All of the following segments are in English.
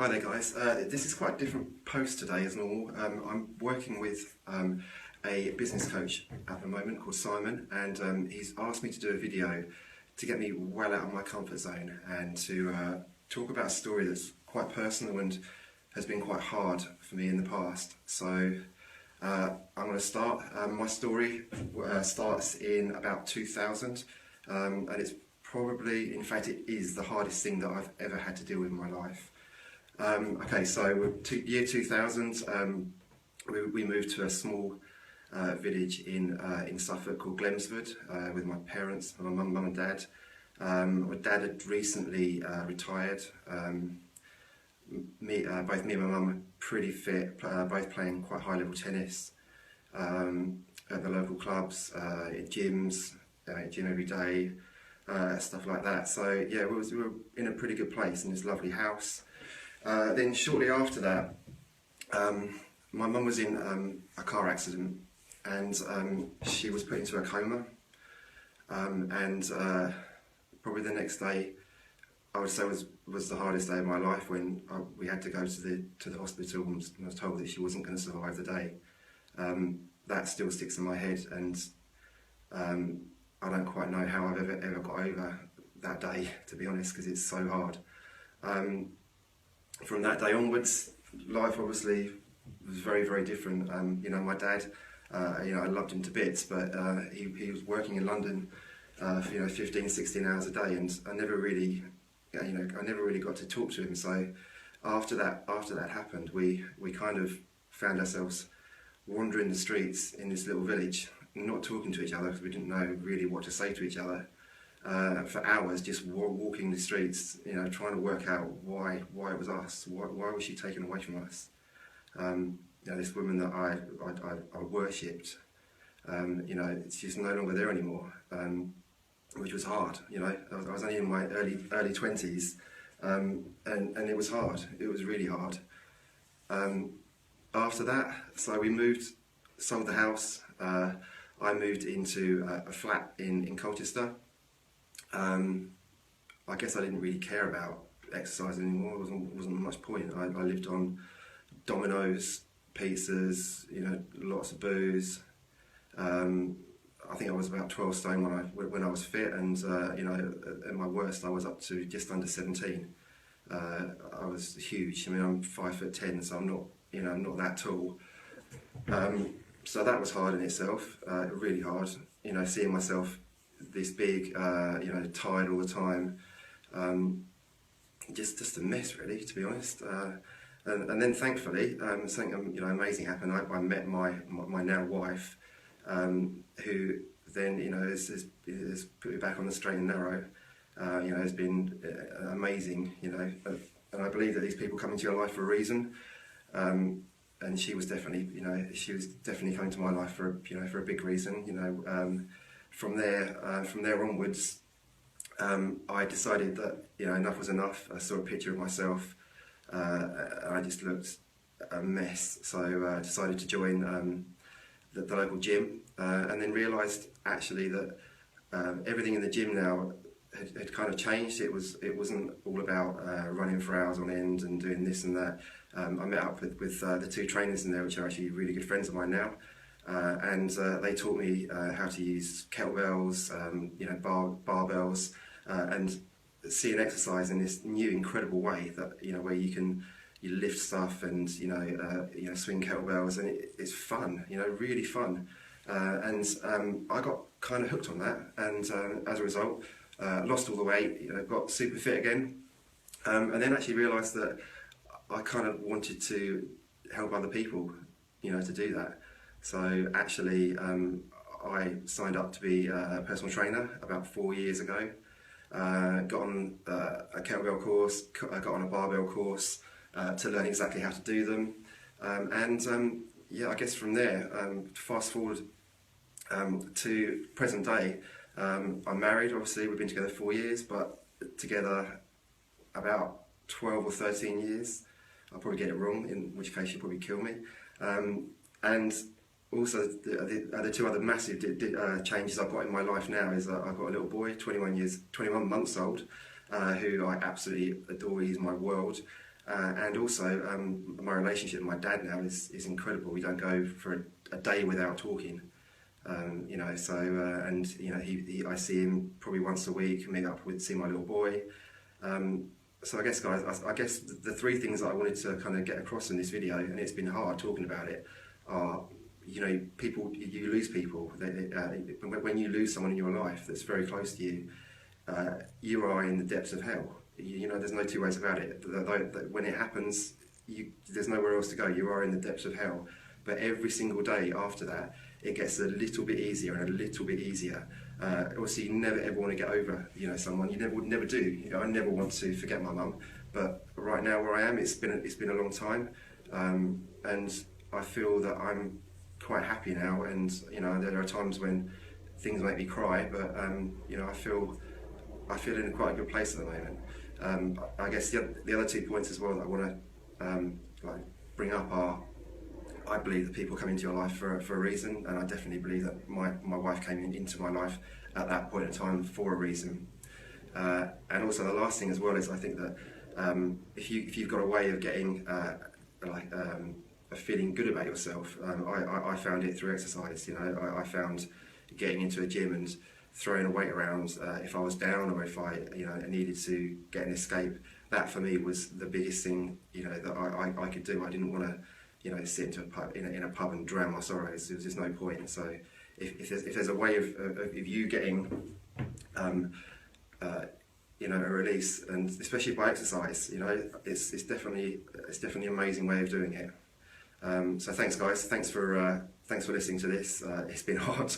Hi there guys, this is quite a different post today as normal. I'm working with a business coach at the moment called Simon, and he's asked me to do a video to get me well out of my comfort zone and to talk about a story that's quite personal and has been quite hard for me in the past. So I'm going to start. My story starts in about 2000 and it's probably, in fact it is the hardest thing that I've ever had to deal with in my life. Okay, so year 2000, we moved to a small village in Suffolk called Glemsford with my parents, my mum and dad. My dad had recently retired. Both me and my mum were pretty fit, both playing quite high level tennis at the local clubs, in gyms, gym every day, stuff like that. So yeah, we were in a pretty good place in this lovely house. Then shortly after that, my mum was in a car accident and she was put into a coma, and probably the next day I would say was the hardest day of my life when we had to go to the hospital and was told that she wasn't going to survive the day. That still sticks in my head, and I don't quite know how I've ever got over that day, to be honest, because it's so hard. From that day onwards, life obviously was very, very different. You know, my dad, I loved him to bits, but he was working in London for 15, 16 hours a day, and I never really got to talk to him. So after that happened, we kind of found ourselves wandering the streets in this little village, not talking to each other because we didn't know really what to say to each other. For hours, just walking the streets, trying to work out why it was us, why was she taken away from us? This woman that I worshipped, she's no longer there anymore, which was hard. I was only in my early 20s, and it was hard. It was really hard. After that, so we moved, sold the house. I moved into a flat in Colchester. I guess I didn't really care about exercise anymore. Wasn't much point. I lived on Domino's, pizzas, lots of booze. I think I was about 12 stone when I was fit, and at my worst I was up to just under 17. I was huge. I mean, I'm 5'10", so I'm not that tall. So that was hard in itself. Really hard. Seeing myself this big, tired all the time, just a mess really, to be honest. And then thankfully, something amazing happened. I met my now wife, who then has put me back on the straight and narrow. Has been amazing. And I believe that these people come into your life for a reason. And she was definitely coming to my life for a big reason. From there onwards, I decided that enough was enough. I saw a picture of myself, and I just looked a mess. So I decided to join the local gym, and then realised actually that everything in the gym now had kind of changed. It wasn't all about running for hours on end and doing this and that. I met up with the two trainers in there, which are actually really good friends of mine now. And they taught me how to use kettlebells, barbells, and see an exercise in this new incredible way that where you lift stuff and swing kettlebells, and it's fun, really fun. And I got kind of hooked on that, and as a result, lost all the weight, got super fit again, and then actually realised that I kind of wanted to help other people, to do that. So actually, I signed up to be a personal trainer about 4 years ago. Got on a kettlebell course, got on a barbell course to learn exactly how to do them. I guess from there, fast forward to present day, I'm married, obviously, we've been together 4 years, but together about 12 or 13 years. I'll probably get it wrong, in which case you'll probably kill me. And also, the two other massive changes I've got in my life now is I've got a little boy, 21 months old, who I absolutely adore. He's my world. And also, my relationship with my dad now is incredible. We don't go for a day without talking. You know, so and you know, I see him probably once a week. Meet up with, see my little boy. So I guess, guys, I guess the three things that I wanted to kind of get across in this video, and it's been hard talking about it, are, you know, people, you lose people. When you lose someone in your life that's very close to you, you are in the depths of hell. You know, there's no two ways about it. When it happens, there's nowhere else to go. You are in the depths of hell. But every single day after that, it gets a little bit easier and a little bit easier. Obviously, you never ever want to get over, you know, someone. You would never do. You know, I never want to forget my mum. But right now, where I am, it's been a long time, and I feel that I'm quite happy now. And you know, there are times when things make me cry, but you know, I feel in quite a good place at the moment. I guess the other 2 points as well that I want to like bring up are, I believe that people come into your life for a reason, and I definitely believe that my wife came into my life at that point in time for a reason. And also the last thing as well is, I think that if you've got a way of getting of feeling good about yourself, I found it through exercise. You know, I found getting into a gym and throwing a weight around if I was down, or if I needed to get an escape. That for me was the biggest thing, you know, that I could do. I didn't want to, you know, sit into a pub, in a pub and drown my sorrows. There was just no point. So if there's a way of you getting you know, a release, and especially by exercise, you know, it's definitely an amazing way of doing it. So thanks, guys. Thanks for listening to this. It's been hard,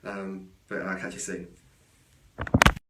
but I'll catch you soon.